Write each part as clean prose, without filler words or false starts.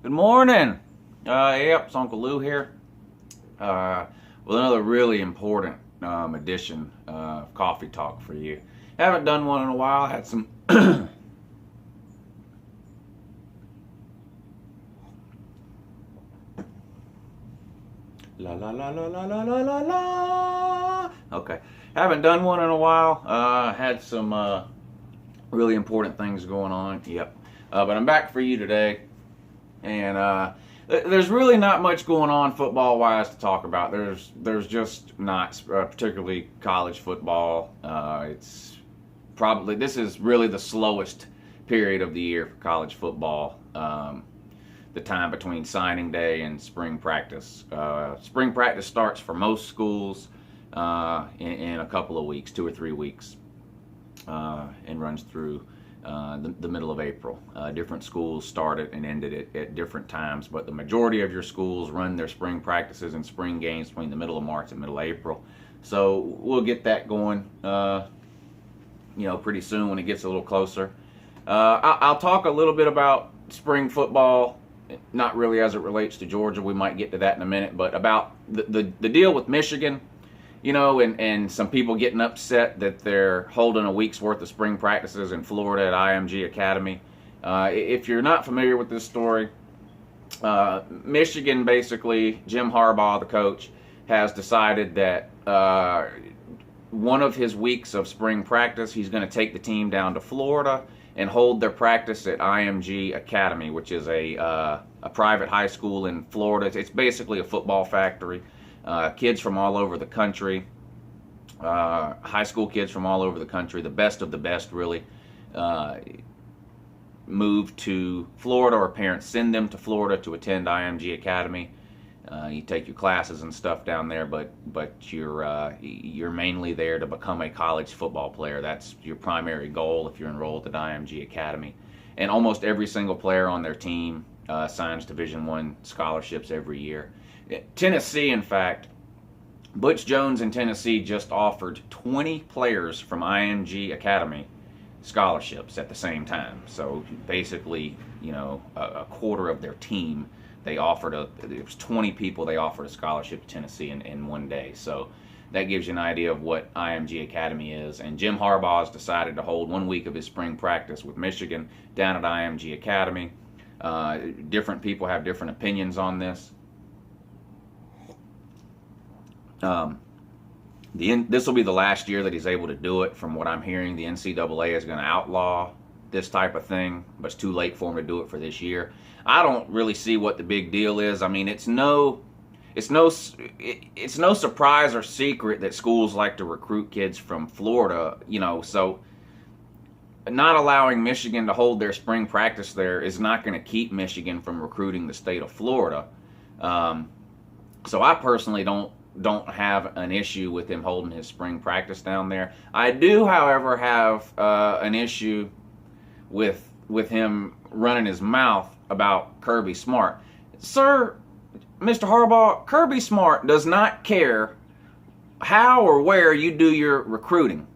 Good morning. Yep, it's Uncle Lou here. With another really important edition of Coffee Talk for you. Haven't done one in a while. Had some la la la la la la la la la. Okay, haven't done one in a while. Had some really important things going on. Yep, but I'm back for you today. And there's really not much going on football-wise to talk about. There's just not, particularly college football. This is really the slowest period of the year for college football. The time between signing day and spring practice. Spring practice starts for most schools in a couple of weeks, 2 or 3 weeks, and runs through the middle of April. Different schools started and ended it at different times, but the majority of your schools run their spring practices and spring games between the middle of March and middle of April. So we'll get that going, pretty soon when it gets a little closer. I'll talk a little bit about spring football, not really as it relates to Georgia. We might get to that in a minute, but about the deal with Michigan. And some people getting upset that they're holding a week's worth of spring practices in Florida at IMG Academy. If you're not familiar with this story, Michigan, basically, Jim Harbaugh, the coach, has decided that one of his weeks of spring practice, he's going to take the team down to Florida and hold their practice at IMG Academy, which is a private high school in Florida. It's basically a football factory. Kids from all over the country, high school kids from all over the country, the best of the best, really, move to Florida, or parents send them to Florida to attend IMG Academy. You take your classes and stuff down there, but you're mainly there to become a college football player. That's your primary goal if you're enrolled at IMG Academy. And almost every single player on their team signs Division I scholarships every year. Tennessee, in fact, Butch Jones in Tennessee just offered 20 players from IMG Academy scholarships at the same time. So basically, a quarter of their team, it was 20 people they offered a scholarship to Tennessee in one day. So that gives you an idea of what IMG Academy is. And Jim Harbaugh has decided to hold 1 week of his spring practice with Michigan down at IMG Academy. Different people have different opinions on this. This will be the last year that he's able to do it. From what I'm hearing, the NCAA is going to outlaw this type of thing, but it's too late for him to do it for this year. I don't really see what the big deal is. I mean, it's no surprise or secret that schools like to recruit kids from Florida, so not allowing Michigan to hold their spring practice there is not going to keep Michigan from recruiting the state of Florida. So I personally don't have an issue with him holding his spring practice down there. I do, however, have an issue with him running his mouth about Kirby Smart. Sir, Mr. Harbaugh, Kirby Smart does not care how or where you do your recruiting.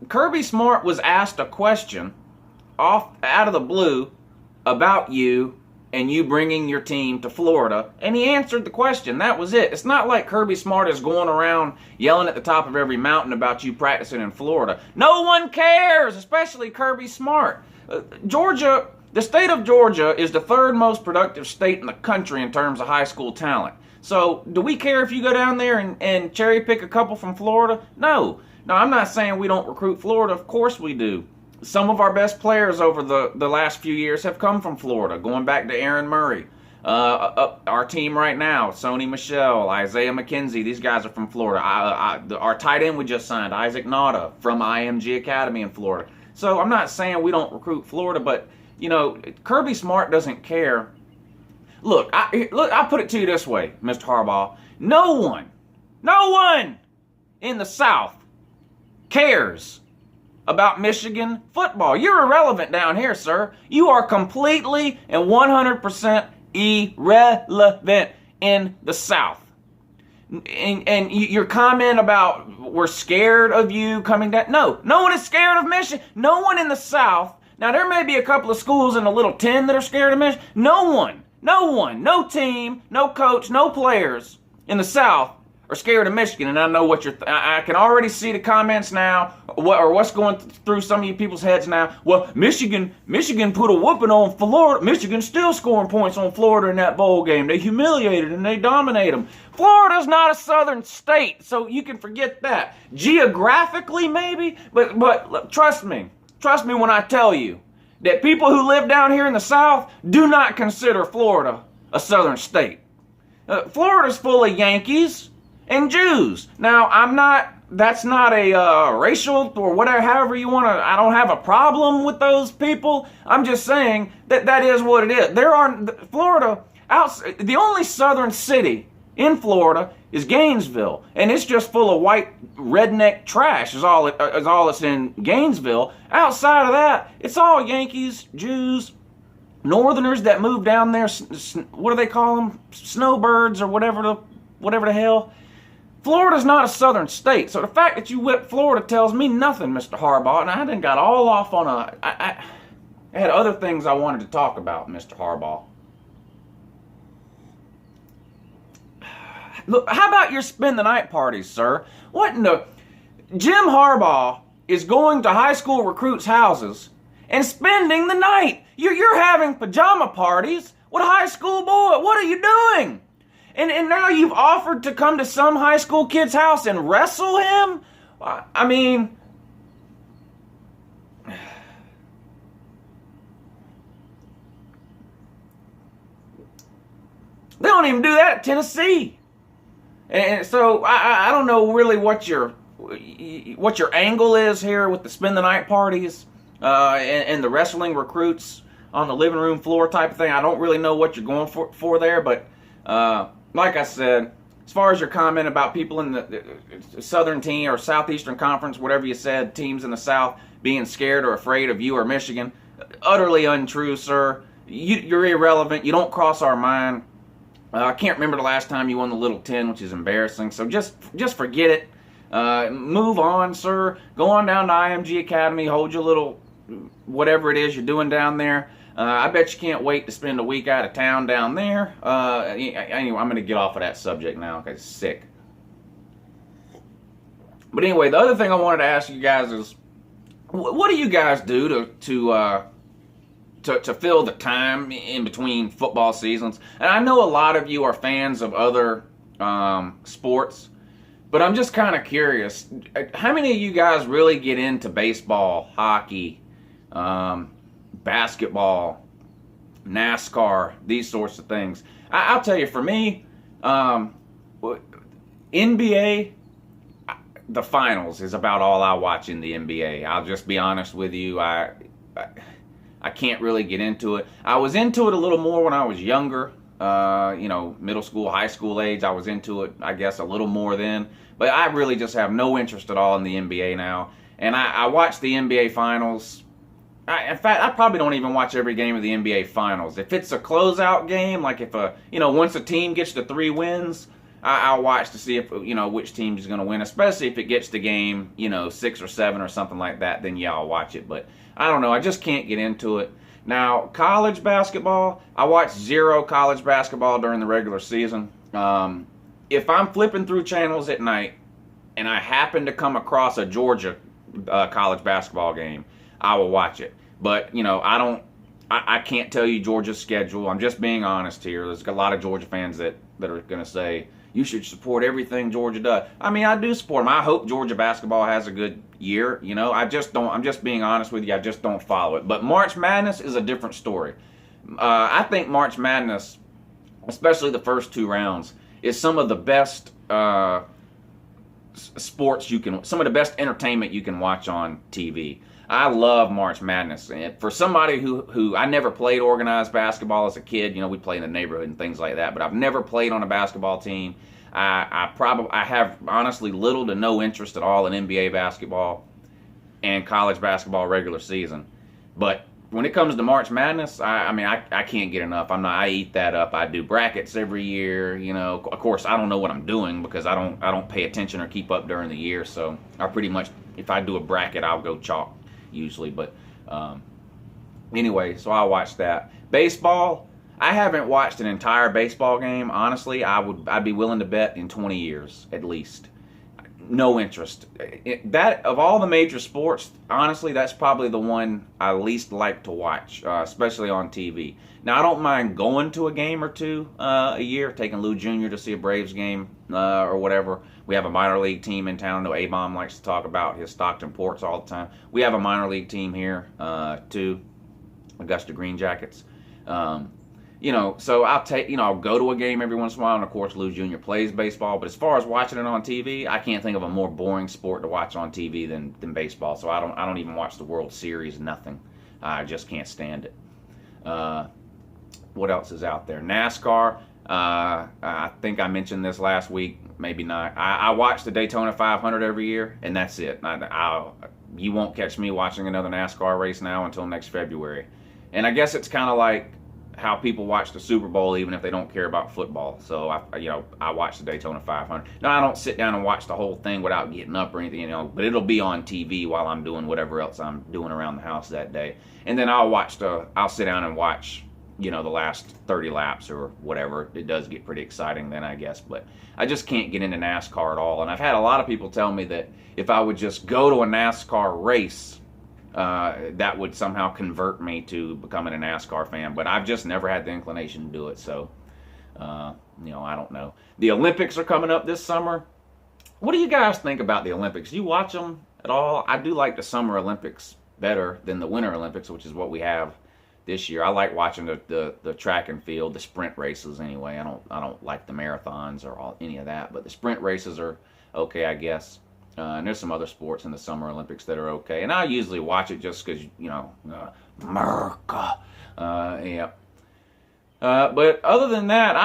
Kirby Smart was asked a question out of the blue about you and you bringing your team to Florida, and he answered the question. That was it. It's not like Kirby Smart is going around yelling at the top of every mountain about you practicing in Florida. No one cares, especially Kirby Smart. Georgia, the state of Georgia is the third most productive state in the country in terms of high school talent. So do we care if you go down there and cherry pick a couple from Florida? No. No, I'm not saying we don't recruit Florida. Of course we do. Some of our best players over the last few years have come from Florida, going back to Aaron Murray. Our team right now, Sony Michel, Isaiah McKenzie, these guys are from Florida. Our tight end we just signed, Isaac Nauta, from IMG Academy in Florida. So I'm not saying we don't recruit Florida, but, Kirby Smart doesn't care. Look, I'll put it to you this way, Mr. Harbaugh. No one in the South cares about Michigan football. You're irrelevant down here, sir. You are completely and 100% irrelevant in the South. And your comment about we're scared of you coming down. No one is scared of Michigan. No one in the South Now, there may be a couple of schools in the Little 10 that are scared of Michigan. No one, no team, no coach, no players in the South are scared of Michigan. And I know what I can already see the comments now, what's going through some of you people's heads now. Well, Michigan put a whooping on Florida. Michigan's still scoring points on Florida in that bowl game. They humiliated and they dominate them. Florida's not a southern state, so you can forget that. Geographically, maybe, but look, trust me when I tell you that people who live down here in the South do not consider Florida a southern state. Florida's full of Yankees and Jews. Now, that's not a racial or whatever, however you want to, I don't have a problem with those people. I'm just saying that is what it is. Florida, the only southern city in Florida is Gainesville, and it's just full of white redneck trash is all it's in Gainesville. Outside of that, it's all Yankees, Jews, Northerners that move down there, what do they call them? Snowbirds or whatever the hell. Florida's not a southern state, so the fact that you whipped Florida tells me nothing, Mr. Harbaugh, and I done got all off on I had other things I wanted to talk about, Mr. Harbaugh. Look, how about your spend the night parties, sir? What in the... Jim Harbaugh is going to high school recruits' houses and spending the night. You're having pajama parties with a high school boy. What are you doing? And now you've offered to come to some high school kid's house and wrestle him? I mean... They don't even do that at Tennessee. And so I don't know really what your angle is here with the spend the night parties and the wrestling recruits on the living room floor type of thing. I don't really know what you're going for there, but like I said, as far as your comment about people in the Southern team or Southeastern Conference, whatever you said, teams in the South being scared or afraid of you or Michigan, utterly untrue, sir. You're irrelevant. You don't cross our mind. I can't remember the last time you won the Little 10, which is embarrassing. So just forget it. Move on, sir. Go on down to IMG Academy. Hold your little whatever it is you're doing down there. I bet you can't wait to spend a week out of town down there. Anyway, I'm going to get off of that subject now because it's sick. But anyway, the other thing I wanted to ask you guys is, what do you guys do to fill the time in between football seasons? And I know a lot of you are fans of other sports, but I'm just kind of curious. How many of you guys really get into baseball, hockey, basketball, NASCAR, these sorts of things? I'll tell you, for me, NBA, the finals is about all I watch in the NBA. I'll just be honest with you. I can't really get into it. I was into it a little more when I was younger, middle school, high school age. I was into it, I guess, a little more then. But I really just have no interest at all in the NBA now. And I watch the NBA finals. In fact, I probably don't even watch every game of the NBA finals. If it's a closeout game, like if once a team gets to 3 wins, I'll watch to see if which team is going to win. Especially if it gets to game 6 or 7 or something like that. Then yeah, I'll watch it. But I don't know. I just can't get into it. Now, college basketball, I watch 0 college basketball during the regular season. If I'm flipping through channels at night and I happen to come across a Georgia college basketball game, I will watch it. But I can't tell you Georgia's schedule. I'm just being honest here. There's a lot of Georgia fans that are going to say you should support everything Georgia does. I mean, I do support them. I hope Georgia basketball has a good year. I just don't. I'm just being honest with you. I just don't follow it. But March Madness is a different story. I think March Madness, especially the first 2 rounds, is some of the best some of the best entertainment you can watch on TV. I love March Madness. And for somebody who I never played organized basketball as a kid, we play in the neighborhood and things like that, but I've never played on a basketball team. I have honestly little to no interest at all in NBA basketball and college basketball regular season. But when it comes to March Madness, I can't get enough. I eat that up. I do brackets every year. Of course, I don't know what I'm doing because I don't pay attention or keep up during the year. So I pretty much, if I do a bracket, I'll go chalk usually. But Anyway, so I watched that. Baseball, I haven't watched an entire baseball game. Honestly, I'd be willing to bet in 20 years at least. No interest. That of all the major sports, honestly, that's probably the one I least like to watch, especially on TV. Now, I don't mind going to a game or two a year, taking Lou Jr. to see a Braves game or whatever. We have a minor league team in town. I know A-Bomb likes to talk about his Stockton Ports all the time. We have a minor league team here too, Augusta Green Jackets. So I'll go to a game every once in a while, and of course Lou Jr. plays baseball. But as far as watching it on TV, I can't think of a more boring sport to watch on TV than baseball. So I don't even watch the World Series. Nothing. I just can't stand it. What else is out there? NASCAR. I think I mentioned this last week. Maybe not. I watch the Daytona 500 every year, and that's it. You won't catch me watching another NASCAR race now until next February. And I guess it's kind of like how people watch the Super Bowl even if they don't care about football. So I watch the Daytona 500. Now I don't sit down and watch the whole thing without getting up or anything, but it'll be on TV while I'm doing whatever else I'm doing around the house that day. And then I'll sit down and watch, the last 30 laps or whatever. It does get pretty exciting then, I guess, but I just can't get into NASCAR at all. And I've had a lot of people tell me that if I would just go to a NASCAR race, that would somehow convert me to becoming a NASCAR fan, but I've just never had the inclination to do it. So, I don't know. The Olympics are coming up this summer. What do you guys think about the Olympics? Do you watch them at all? I do like the Summer Olympics better than the Winter Olympics, which is what we have this year. I like watching the track and field, the sprint races anyway. I don't like the marathons or any of that, but the sprint races are okay, I guess. And there's some other sports in the Summer Olympics that are okay. And I usually watch it just because, America. Yeah. But other than that,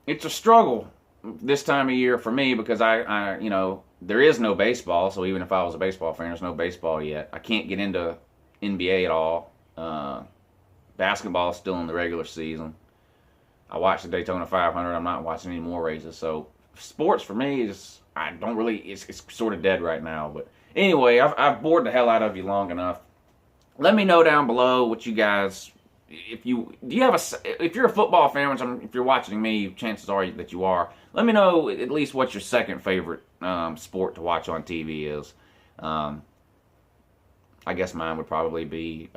it's a struggle this time of year for me because there is no baseball. So even if I was a baseball fan, there's no baseball yet. I can't get into NBA at all. Basketball is still in the regular season. I watched the Daytona 500. I'm not watching any more races. So sports for me is... it's sort of dead right now. But anyway, I've bored the hell out of you long enough. Let me know down below what you guys, if you're a football fan, which if you're watching me, chances are that you are. Let me know at least what your second favorite sport to watch on TV is. I guess mine would probably be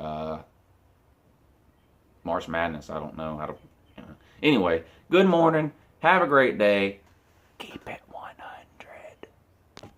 March Madness. I don't know how to. Anyway, good morning. Have a great day. Keep it